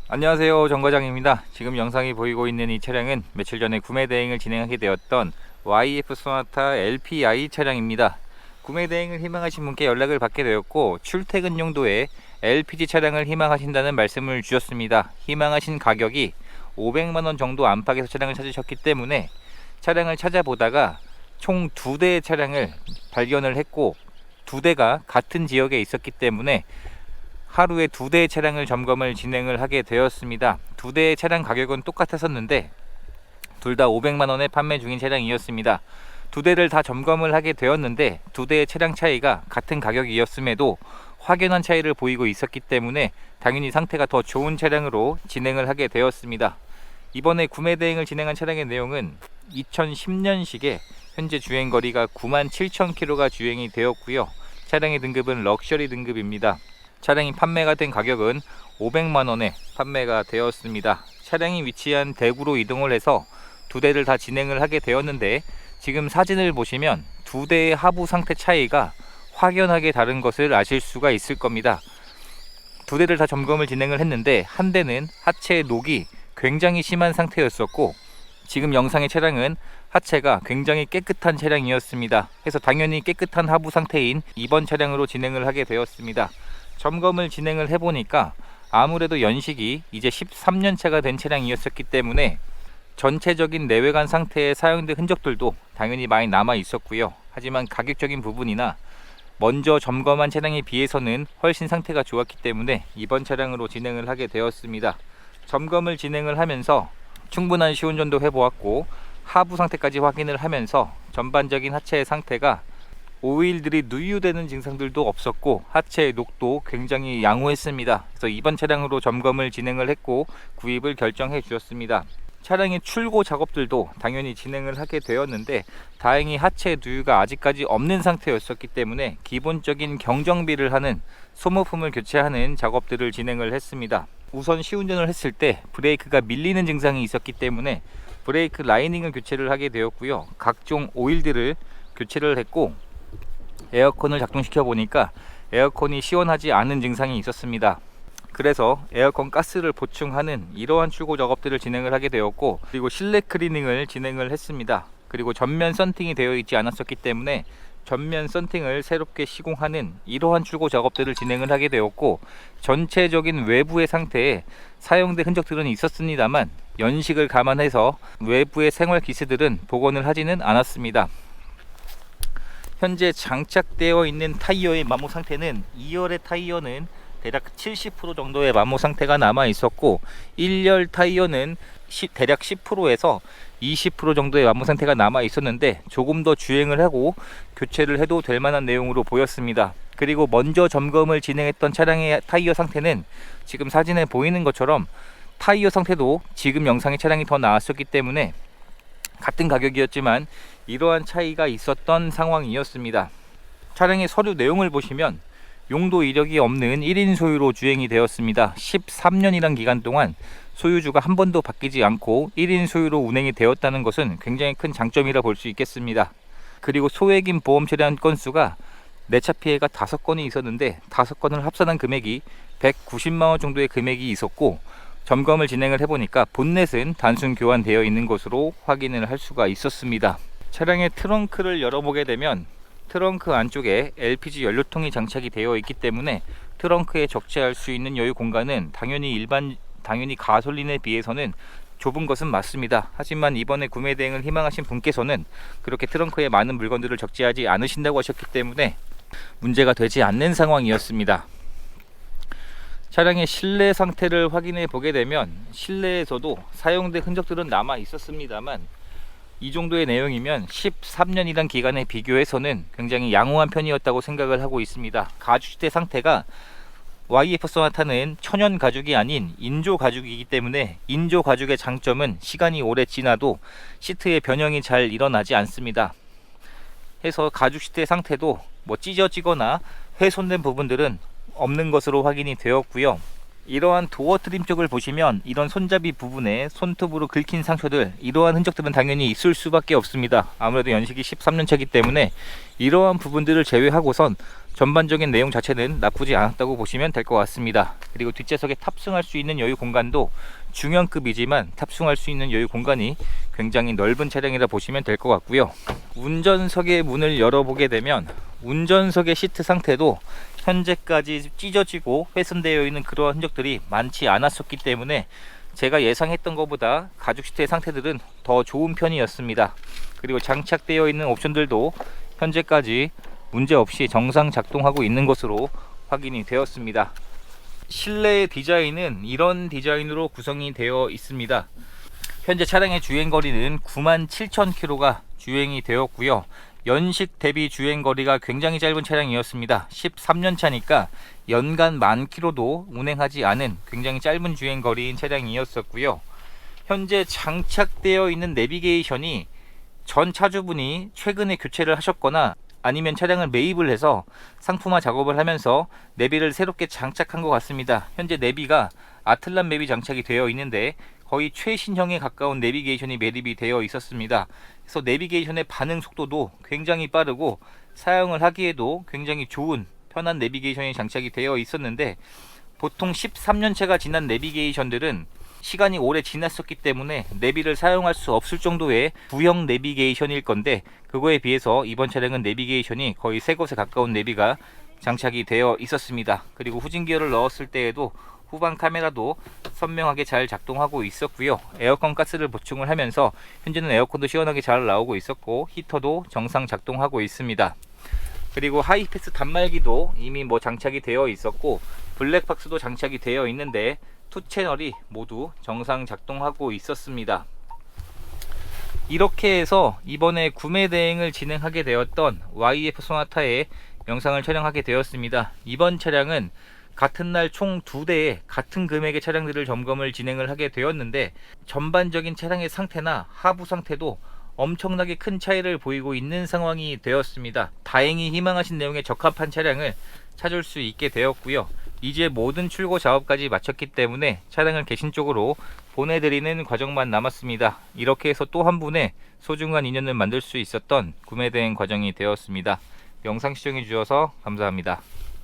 안녕하세요, 정 과장입니다. 지금 영상이 보이고 있는 이 차량은 며칠 전에 구매 대행을 진행하게 되었던 YF 소나타 LPI 차량입니다. 구매 대행을 희망하신 분께 연락을 받게 되었고, 출퇴근 용도의 LPG 차량을 희망하신다는 말씀을 주셨습니다. 희망하신 가격이 500만원 정도 안팎에서 차량을 찾으셨기 때문에 차량을 찾아보다가 총 2대의 차량을 발견을 했고, 2대가 같은 지역에 있었기 때문에 하루에 2대의 차량을 점검을 진행을 하게 되었습니다. 2대의 차량 가격은 똑같았었는데 둘 다 500만원에 판매 중인 차량이었습니다. 2대를 다 점검을 하게 되었는데 2대의 차량 차이가 같은 가격이었음에도 확연한 차이를 보이고 있었기 때문에 당연히 상태가 더 좋은 차량으로 진행을 하게 되었습니다. 이번에 구매 대행을 진행한 차량의 내용은 2010년식에 현재 주행거리가 97,000km가 주행이 되었고요. 차량의 등급은 럭셔리 등급입니다. 차량이 판매가 된 가격은 500만원에 판매가 되었습니다. 차량이 위치한 대구로 이동을 해서 2대를 다 진행을 하게 되었는데, 지금 사진을 보시면 2대의 하부 상태 차이가 확연하게 다른 것을 아실 수가 있을 겁니다. 2대를 다 점검을 진행을 했는데 한 대는 하체의 녹이 굉장히 심한 상태였었고, 지금 영상의 차량은 하체가 굉장히 깨끗한 차량이었습니다. 그래서 당연히 깨끗한 하부 상태인 이번 차량으로 진행을 하게 되었습니다. 점검을 진행을 해보니까 아무래도 연식이 이제 13년차가 된 차량이었기 때문에 전체적인 내외관 상태에 사용된 흔적들도 당연히 많이 남아 있었고요. 하지만 가격적인 부분이나 먼저 점검한 차량에 비해서는 훨씬 상태가 좋았기 때문에 이번 차량으로 진행을 하게 되었습니다. 점검을 진행을 하면서 충분한 시운전도 해보았고, 하부 상태까지 확인을 하면서 전반적인 하체의 상태가 오일들이 누유되는 증상들도 없었고, 하체의 녹도 굉장히 양호했습니다. 그래서 이번 차량으로 점검을 진행을 했고 구입을 결정해 주었습니다. 차량의 출고 작업들도 당연히 진행을 하게 되었는데, 다행히 하체 누유가 아직까지 없는 상태였었기 때문에 기본적인 경정비를 하는, 소모품을 교체하는 작업들을 진행을 했습니다. 우선 시운전을 했을 때 브레이크가 밀리는 증상이 있었기 때문에 브레이크 라이닝을 교체를 하게 되었고요. 각종 오일들을 교체를 했고, 에어컨을 작동시켜 보니까 에어컨이 시원하지 않은 증상이 있었습니다. 그래서 에어컨 가스를 보충하는 이러한 출고 작업들을 진행을 하게 되었고, 그리고 실내 클리닝을 진행을 했습니다. 그리고 전면 썬팅이 되어 있지 않았었기 때문에 전면 썬팅을 새롭게 시공하는 이러한 출고 작업들을 진행을 하게 되었고, 전체적인 외부의 상태에 사용된 흔적들은 있었습니다만 연식을 감안해서 외부의 생활 기스들은 복원을 하지는 않았습니다. 현재 장착되어 있는 타이어의 마모 상태는 2열의 타이어는 대략 70% 정도의 마모 상태가 남아 있었고, 1열 타이어는 대략 10%에서 20% 정도의 마모 상태가 남아 있었는데 조금 더 주행을 하고 교체를 해도 될 만한 내용으로 보였습니다. 그리고 먼저 점검을 진행했던 차량의 타이어 상태는 지금 사진에 보이는 것처럼 타이어 상태도 지금 영상의 차량이 더 나았었기 때문에 같은 가격이었지만 이러한 차이가 있었던 상황이었습니다. 차량의 서류 내용을 보시면 용도 이력이 없는 1인 소유로 주행이 되었습니다. 13년이란 기간 동안 소유주가 한 번도 바뀌지 않고 1인 소유로 운행이 되었다는 것은 굉장히 큰 장점이라 볼 수 있겠습니다. 그리고 소액인 보험 처리한 건수가 내차 피해가 5건이 있었는데 5건을 합산한 금액이 190만원 정도의 금액이 있었고, 점검을 진행을 해보니까 본넷은 단순 교환되어 있는 것으로 확인을 할 수가 있었습니다. 차량의 트렁크를 열어보게 되면 트렁크 안쪽에 LPG 연료통이 장착이 되어 있기 때문에 트렁크에 적재할 수 있는 여유 공간은 당연히 가솔린에 비해서는 좁은 것은 맞습니다. 하지만 이번에 구매 대행을 희망하신 분께서는 그렇게 트렁크에 많은 물건들을 적재하지 않으신다고 하셨기 때문에 문제가 되지 않는 상황이었습니다. 차량의 실내 상태를 확인해 보게 되면 실내에서도 사용된 흔적들은 남아 있었습니다만, 이 정도의 내용이면 13년이란 기간에 비교해서는 굉장히 양호한 편이었다고 생각을 하고 있습니다. 가죽시트 상태가 YF 소나타는 천연 가죽이 아닌 인조 가죽이기 때문에 인조 가죽의 장점은 시간이 오래 지나도 시트의 변형이 잘 일어나지 않습니다. 해서 가죽 시트의 상태도 찢어지거나 훼손된 부분들은 없는 것으로 확인이 되었고요. 이러한 도어 트림 쪽을 보시면 이런 손잡이 부분에 손톱으로 긁힌 상처들, 이러한 흔적들은 당연히 있을 수밖에 없습니다. 아무래도 연식이 13년 차이기 때문에 이러한 부분들을 제외하고선 전반적인 내용 자체는 나쁘지 않았다고 보시면 될 것 같습니다. 그리고 뒷좌석에 탑승할 수 있는 여유 공간도 중형급이지만 탑승할 수 있는 여유 공간이 굉장히 넓은 차량이라 보시면 될 것 같고요. 운전석의 문을 열어보게 되면 운전석의 시트 상태도 현재까지 찢어지고 훼손되어 있는 그러한 흔적들이 많지 않았었기 때문에 제가 예상했던 것보다 가죽 시트의 상태들은 더 좋은 편이었습니다. 그리고 장착되어 있는 옵션들도 현재까지 문제없이 정상 작동하고 있는 것으로 확인이 되었습니다. 실내 디자인은 이런 디자인으로 구성이 되어 있습니다. 현재 차량의 주행거리는 97,000km가 주행이 되었고요. 연식 대비 주행거리가 굉장히 짧은 차량이었습니다. 13년 차니까 연간 10,000km도 운행하지 않은 굉장히 짧은 주행거리인 차량이었었고요. 현재 장착되어 있는 내비게이션이 전 차주분이 최근에 교체를 하셨거나 아니면 차량을 매입을 해서 상품화 작업을 하면서 내비를 새롭게 장착한 것 같습니다. 현재 내비가 아틀란 맵이 장착이 되어 있는데 거의 최신형에 가까운 내비게이션이 매립이 되어 있었습니다. 그래서 내비게이션의 반응 속도도 굉장히 빠르고 사용을 하기에도 굉장히 좋은 편한 내비게이션이 장착이 되어 있었는데, 보통 13년째가 지난 내비게이션들은 시간이 오래 지났었기 때문에 내비를 사용할 수 없을 정도의 구형 내비게이션일 건데, 그거에 비해서 이번 차량은 내비게이션이 거의 새 것에 가까운 내비가 장착이 되어 있었습니다. 그리고 후진 기어를 넣었을 때에도 후방 카메라도 선명하게 잘 작동하고 있었고요. 에어컨 가스를 보충을 하면서 현재는 에어컨도 시원하게 잘 나오고 있었고 히터도 정상 작동하고 있습니다. 그리고 하이패스 단말기도 이미 장착이 되어 있었고 블랙박스도 장착이 되어 있는데 투 채널이 모두 정상 작동하고 있었습니다. 이렇게 해서 이번에 구매 대행을 진행하게 되었던 YF 소나타의 영상을 촬영하게 되었습니다. 이번 차량은 같은 날 총 2대의 같은 금액의 차량들을 점검을 진행을 하게 되었는데, 전반적인 차량의 상태나 하부 상태도 엄청나게 큰 차이를 보이고 있는 상황이 되었습니다. 다행히 희망하신 내용에 적합한 차량을 찾을 수 있게 되었고요. 이제 모든 출고 작업까지 마쳤기 때문에 차량을 개신 쪽으로 보내드리는 과정만 남았습니다. 이렇게 해서 또 한 분의 소중한 인연을 만들 수 있었던 구매 대행 과정이 되었습니다. 영상 시청해 주셔서 감사합니다.